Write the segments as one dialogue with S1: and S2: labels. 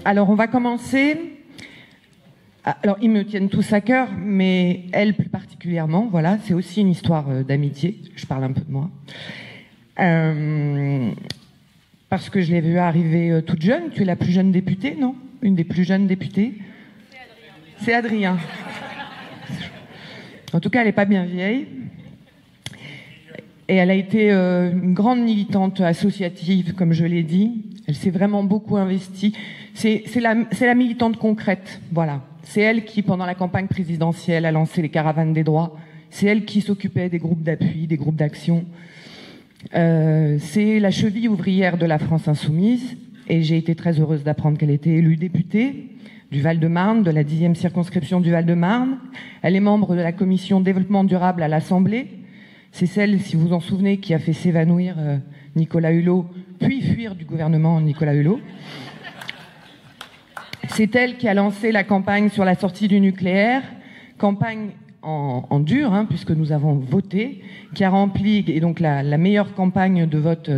S1: Alors, on va commencer. Alors, ils me tiennent tous à cœur, mais elle plus particulièrement. Voilà, c'est aussi une histoire d'amitié. Je parle un peu de moi. Parce que je l'ai vue arriver toute jeune. Tu es la plus jeune députée, non? Une des plus jeunes députées? C'est Adrien. En tout cas, elle n'est pas bien vieille. Et elle a été une grande militante associative, comme je l'ai dit. Elle s'est vraiment beaucoup investie. C'est la militante concrète, voilà. C'est elle qui, pendant la campagne présidentielle, a lancé les caravanes des droits. C'est elle qui s'occupait des groupes d'appui, des groupes d'action. C'est la cheville ouvrière de la France insoumise. Et j'ai été très heureuse d'apprendre qu'elle était élue députée du Val-de-Marne, de la 10e circonscription du Val-de-Marne. Elle est membre de la commission développement durable à l'Assemblée. C'est celle, si vous vous en souvenez, qui a fait s'évanouir Nicolas Hulot, puis fuir du gouvernement Nicolas Hulot. C'est elle qui a lancé la campagne sur la sortie du nucléaire, campagne en dur, hein, puisque nous avons voté, qui a rempli, et donc la meilleure campagne de vote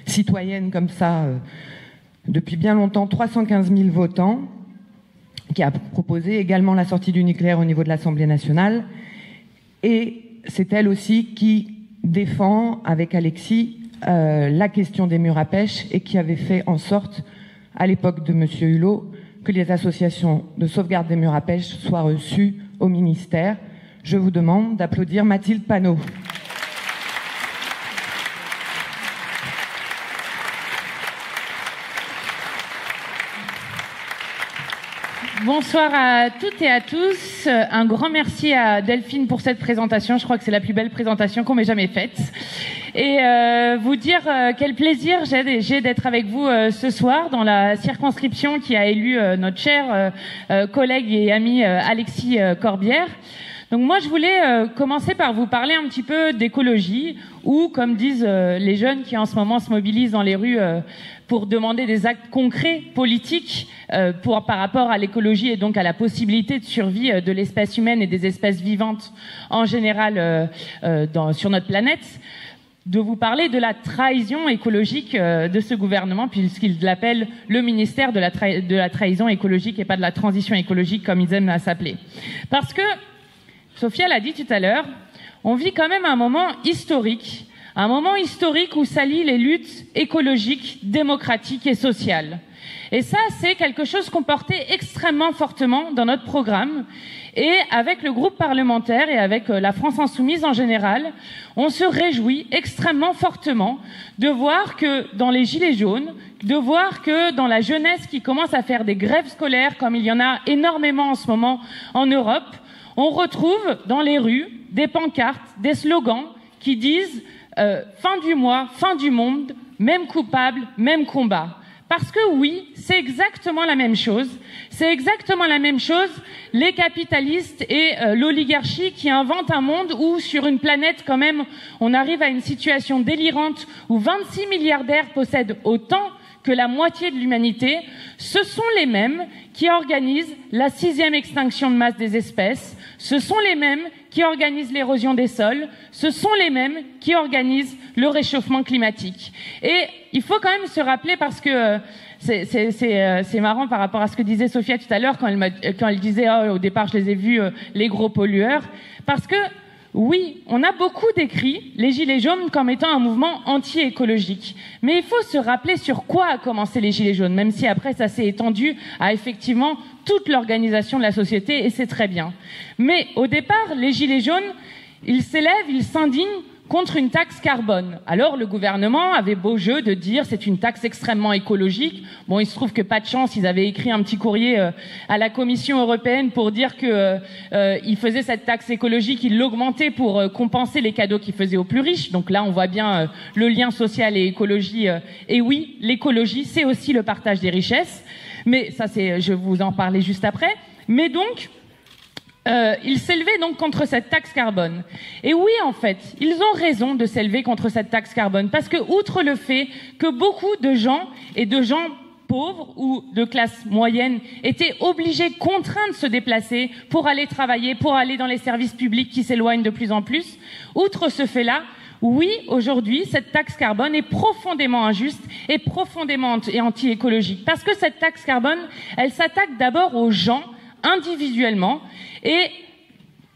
S1: citoyenne comme ça, depuis bien longtemps, 315 000 votants, qui a proposé également la sortie du nucléaire au niveau de l'Assemblée nationale. Et c'est elle aussi qui défend, avec Alexis, la question des murs à pêche et qui avait fait en sorte, à l'époque de M. Hulot, que les associations de sauvegarde des murs à pêche soient reçues au ministère. Je vous demande d'applaudir Mathilde Panot.
S2: Bonsoir à toutes et à tous. Un grand merci à Delphine pour cette présentation. Je crois que c'est la plus belle présentation qu'on m'ait jamais faite. Et vous dire quel plaisir j'ai d'être avec vous ce soir dans la circonscription qui a élu notre cher collègue et ami Alexis Corbière. Donc moi, je voulais commencer par vous parler un petit peu d'écologie, ou comme disent les jeunes qui en ce moment se mobilisent dans les rues pour demander des actes concrets, politiques, par rapport à l'écologie et donc à la possibilité de survie de l'espèce humaine et des espèces vivantes en général sur notre planète, de vous parler de la trahison écologique de ce gouvernement, puisqu'ils l'appellent le ministère de la trahison écologique et pas de la transition écologique comme ils aiment à s'appeler. Parce que Sophia l'a dit tout à l'heure, on vit quand même un moment historique où s'allient les luttes écologiques, démocratiques et sociales. Et ça, c'est quelque chose qu'on portait extrêmement fortement dans notre programme. Et avec le groupe parlementaire et avec la France insoumise en général, on se réjouit extrêmement fortement de voir que dans les Gilets jaunes, de voir que dans la jeunesse qui commence à faire des grèves scolaires, comme il y en a énormément en ce moment en Europe, on retrouve dans les rues des pancartes, des slogans qui disent fin du mois, fin du monde, même coupable, même combat. Parce que oui, c'est exactement la même chose. C'est exactement la même chose, les capitalistes et l'oligarchie qui inventent un monde où, sur une planète quand même, on arrive à une situation délirante où 26 milliardaires possèdent autant que la moitié de l'humanité. Ce sont les mêmes qui organisent la 6e extinction de masse des espèces. Ce sont les mêmes qui organisent l'érosion des sols. Ce sont les mêmes qui organisent le réchauffement climatique. Et il faut quand même se rappeler, parce que c'est marrant par rapport à ce que disait Sophia tout à l'heure quand elle disait au départ je les ai vus les gros pollueurs, parce que oui, on a beaucoup décrit les Gilets jaunes comme étant un mouvement anti-écologique. Mais il faut se rappeler sur quoi a commencé les Gilets jaunes, même si après ça s'est étendu à effectivement toute l'organisation de la société, et c'est très bien. Mais au départ, les Gilets jaunes, ils s'élèvent, ils s'indignent contre une taxe carbone. Alors le gouvernement avait beau jeu de dire c'est une taxe extrêmement écologique. Bon, il se trouve que pas de chance, ils avaient écrit un petit courrier à la Commission européenne pour dire que ils faisaient cette taxe écologique, ils l'augmentaient pour compenser les cadeaux qu'ils faisaient aux plus riches. Donc là, on voit bien le lien social et écologie. Et oui, l'écologie, c'est aussi le partage des richesses. Mais ça, je vais vous en parler juste après. Mais donc, ils s'élevaient donc contre cette taxe carbone. Et oui, en fait, ils ont raison de s'élever contre cette taxe carbone, parce que, outre le fait que beaucoup de gens, et de gens pauvres ou de classe moyenne, étaient obligés, contraints de se déplacer pour aller travailler, pour aller dans les services publics qui s'éloignent de plus en plus, outre ce fait-là, Oui, aujourd'hui, cette taxe carbone est profondément injuste et profondément anti-écologique. Parce que cette taxe carbone, elle s'attaque d'abord aux gens individuellement et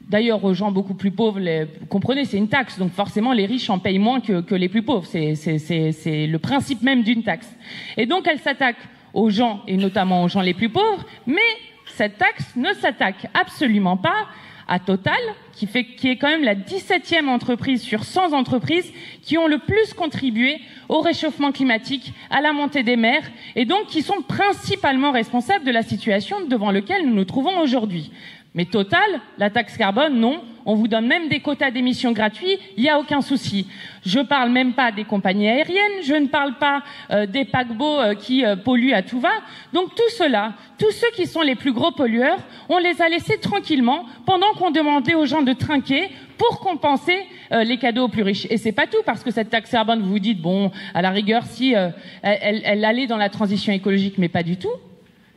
S2: d'ailleurs aux gens beaucoup plus pauvres. Vous comprenez, c'est une taxe, donc forcément les riches en payent moins que les plus pauvres. C'est le principe même d'une taxe. Et donc elle s'attaque aux gens et notamment aux gens les plus pauvres, mais cette taxe ne s'attaque absolument pas à Total, qui est quand même la 17e entreprise sur 100 entreprises qui ont le plus contribué au réchauffement climatique, à la montée des mers, et donc qui sont principalement responsables de la situation devant laquelle nous nous trouvons aujourd'hui. Mais Total, la taxe carbone, non. On vous donne même des quotas d'émissions gratuits, il n'y a aucun souci. Je parle même pas des compagnies aériennes, je ne parle pas des paquebots qui polluent à tout va. Donc tout cela, tous ceux qui sont les plus gros pollueurs, on les a laissés tranquillement pendant qu'on demandait aux gens de trinquer pour compenser les cadeaux aux plus riches. Et c'est pas tout, parce que cette taxe carbone, vous vous dites, bon, à la rigueur, si elle allait dans la transition écologique, mais pas du tout.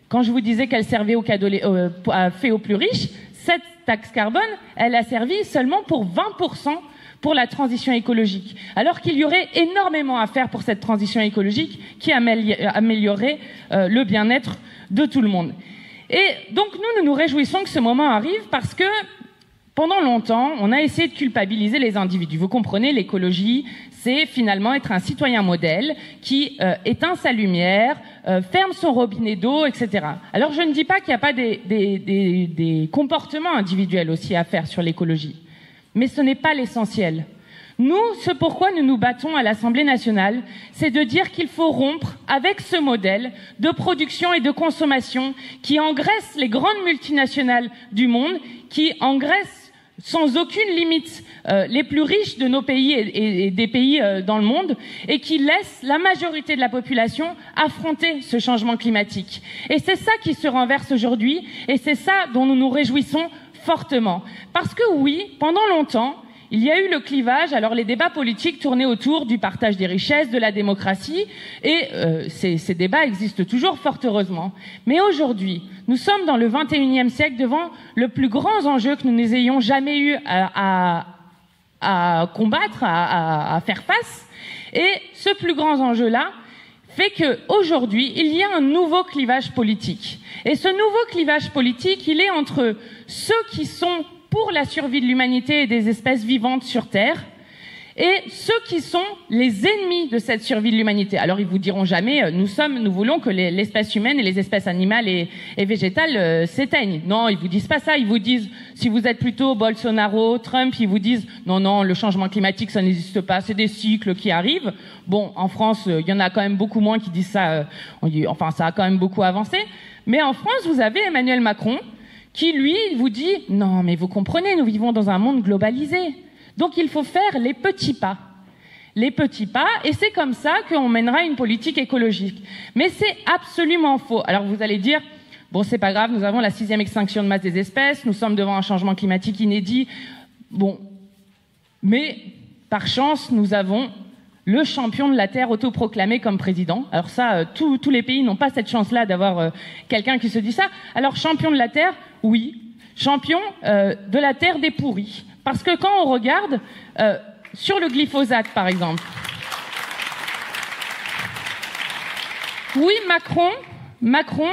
S2: Quand je vous disais qu'elle servait aux cadeaux faits aux plus riches, cette taxe carbone, elle a servi seulement pour 20% pour la transition écologique. Alors qu'il y aurait énormément à faire pour cette transition écologique qui améliorerait le bien-être de tout le monde. Et donc nous nous réjouissons que ce moment arrive parce que pendant longtemps, on a essayé de culpabiliser les individus. Vous comprenez, l'écologie, c'est finalement être un citoyen modèle qui éteint sa lumière, ferme son robinet d'eau, etc. Alors je ne dis pas qu'il n'y a pas des comportements individuels aussi à faire sur l'écologie, mais ce n'est pas l'essentiel. Nous, ce pourquoi nous nous battons à l'Assemblée nationale, c'est de dire qu'il faut rompre avec ce modèle de production et de consommation qui engraisse les grandes multinationales du monde, qui engraisse sans aucune limite les plus riches de nos pays et des pays dans le monde, et qui laisse la majorité de la population affronter ce changement climatique. Et c'est ça qui se renverse aujourd'hui, et c'est ça dont nous nous réjouissons fortement. Parce que oui, pendant longtemps, il y a eu le clivage, alors les débats politiques tournaient autour du partage des richesses, de la démocratie, et ces débats existent toujours, fort heureusement. Mais aujourd'hui, nous sommes dans le 21e siècle devant le plus grand enjeu que nous ayons jamais eu à combattre, à faire face. Et ce plus grand enjeu-là fait qu'aujourd'hui, il y a un nouveau clivage politique. Et ce nouveau clivage politique, il est entre ceux qui sont pour la survie de l'humanité et des espèces vivantes sur Terre, et ceux qui sont les ennemis de cette survie de l'humanité. Alors ils vous diront jamais, nous voulons que l'espèce humaine et les espèces animales et végétales s'éteignent. Non, ils vous disent pas ça. Ils vous disent, si vous êtes plutôt Bolsonaro, Trump, ils vous disent, non, le changement climatique, ça n'existe pas, c'est des cycles qui arrivent. Bon, en France, il y en a quand même beaucoup moins qui disent ça. Enfin, ça a quand même beaucoup avancé. Mais en France, vous avez Emmanuel Macron, qui, lui, vous dit « Non, mais vous comprenez, nous vivons dans un monde globalisé. Donc il faut faire les petits pas. Les petits pas, et c'est comme ça qu'on mènera une politique écologique. » Mais c'est absolument faux. Alors vous allez dire « Bon, c'est pas grave, nous avons la 6e extinction de masse des espèces, nous sommes devant un changement climatique inédit. » Bon, mais par chance, nous avons le champion de la Terre autoproclamé comme président. Alors ça, tous les pays n'ont pas cette chance-là d'avoir quelqu'un qui se dit ça. Alors champion de la Terre, oui. Champion de la Terre des pourris. Parce que quand on regarde sur le glyphosate, par exemple, oui, Macron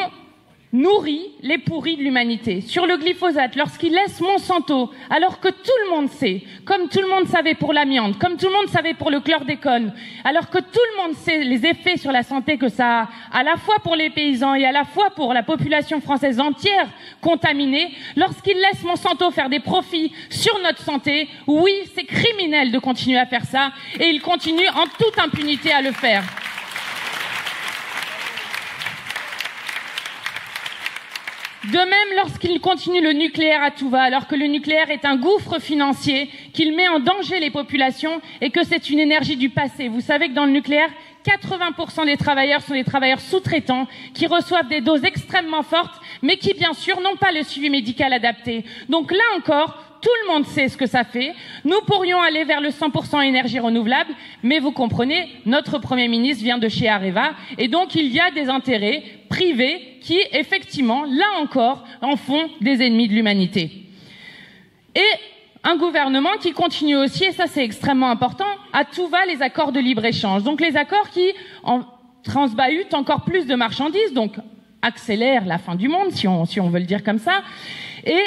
S2: nourrit les pourris de l'humanité. Sur le glyphosate, lorsqu'il laisse Monsanto, alors que tout le monde sait, comme tout le monde savait pour l'amiante, comme tout le monde savait pour le chlordécone, alors que tout le monde sait les effets sur la santé que ça a, à la fois pour les paysans et à la fois pour la population française entière contaminée, lorsqu'il laisse Monsanto faire des profits sur notre santé, oui, c'est criminel de continuer à faire ça, et il continue en toute impunité à le faire. De même, lorsqu'il continue le nucléaire à tout va, alors que le nucléaire est un gouffre financier, qu'il met en danger les populations et que c'est une énergie du passé. Vous savez que dans le nucléaire, 80% des travailleurs sont des travailleurs sous-traitants qui reçoivent des doses extrêmement fortes, mais qui, bien sûr, n'ont pas le suivi médical adapté. Donc là encore, tout le monde sait ce que ça fait. Nous pourrions aller vers le 100% énergie renouvelable, mais vous comprenez, notre Premier ministre vient de chez Areva, et donc il y a des intérêts privés qui, effectivement, là encore, en font des ennemis de l'humanité. Et un gouvernement qui continue aussi, et ça c'est extrêmement important, à tout va les accords de libre-échange. Donc les accords qui transbahutent encore plus de marchandises, donc accélèrent la fin du monde, si on veut le dire comme ça, et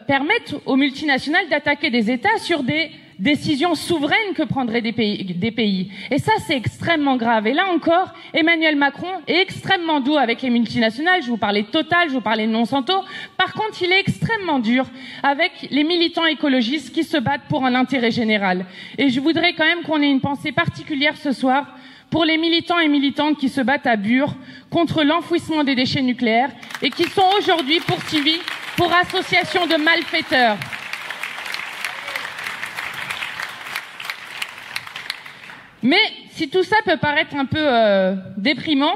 S2: permettent aux multinationales d'attaquer des États sur des décisions souveraines que prendraient des pays. Et ça, c'est extrêmement grave. Et là encore, Emmanuel Macron est extrêmement doux avec les multinationales. Je vous parlais de Total, je vous parlais de Monsanto. Par contre, il est extrêmement dur avec les militants écologistes qui se battent pour un intérêt général. Et je voudrais quand même qu'on ait une pensée particulière ce soir pour les militants et militantes qui se battent à Bure contre l'enfouissement des déchets nucléaires et qui sont aujourd'hui poursuivis pour association de malfaiteurs. Mais si tout ça peut paraître un peu déprimant,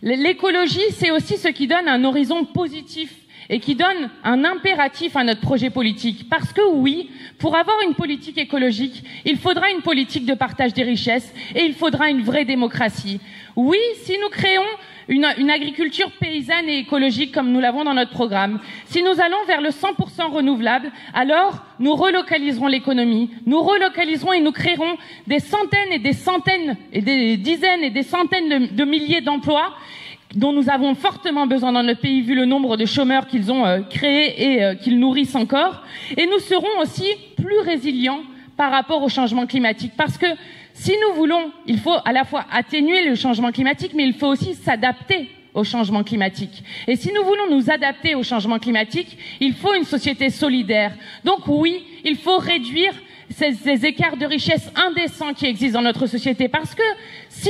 S2: l'écologie, c'est aussi ce qui donne un horizon positif et qui donne un impératif à notre projet politique. Parce que oui, pour avoir une politique écologique, il faudra une politique de partage des richesses et il faudra une vraie démocratie. Oui, si nous créons une agriculture paysanne et écologique comme nous l'avons dans notre programme, si nous allons vers le 100% renouvelable, alors nous relocaliserons l'économie, nous relocaliserons et nous créerons des centaines et des centaines et des dizaines et des centaines de milliers d'emplois dont nous avons fortement besoin dans notre pays vu le nombre de chômeurs qu'ils ont créés et qu'ils nourrissent encore. Et nous serons aussi plus résilients par rapport au changement climatique. Parce que si nous voulons, il faut à la fois atténuer le changement climatique, mais il faut aussi s'adapter au changement climatique. Et si nous voulons nous adapter au changement climatique, il faut une société solidaire. Donc oui, il faut réduire ces écarts de richesse indécents qui existent dans notre société. Parce que si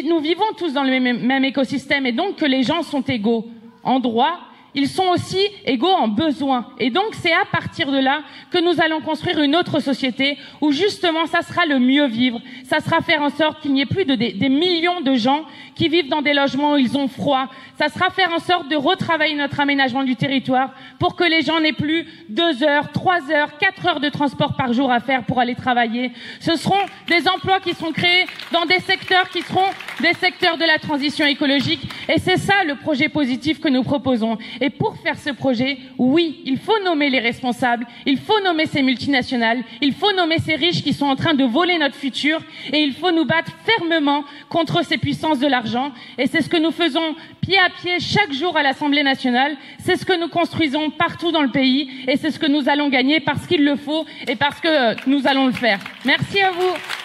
S2: nous vivons tous dans le même écosystème et donc que les gens sont égaux en droit, ils sont aussi égaux en besoin. Et donc c'est à partir de là que nous allons construire une autre société où justement ça sera le mieux vivre. Ça sera faire en sorte qu'il n'y ait plus des millions de gens qui vivent dans des logements où ils ont froid. Ça sera faire en sorte de retravailler notre aménagement du territoire pour que les gens n'aient plus 2 heures, 3 heures, 4 heures de transport par jour à faire pour aller travailler. Ce seront des emplois qui seront créés dans des secteurs qui seront des secteurs de la transition écologique. Et c'est ça le projet positif que nous proposons. Et pour faire ce projet, oui, il faut nommer les responsables, il faut nommer ces multinationales, il faut nommer ces riches qui sont en train de voler notre futur et il faut nous battre fermement contre ces puissances de l'argent. Et c'est ce que nous faisons pied à pied chaque jour à l'Assemblée nationale. C'est ce que nous construisons partout dans le pays et c'est ce que nous allons gagner parce qu'il le faut et parce que nous allons le faire. Merci à vous.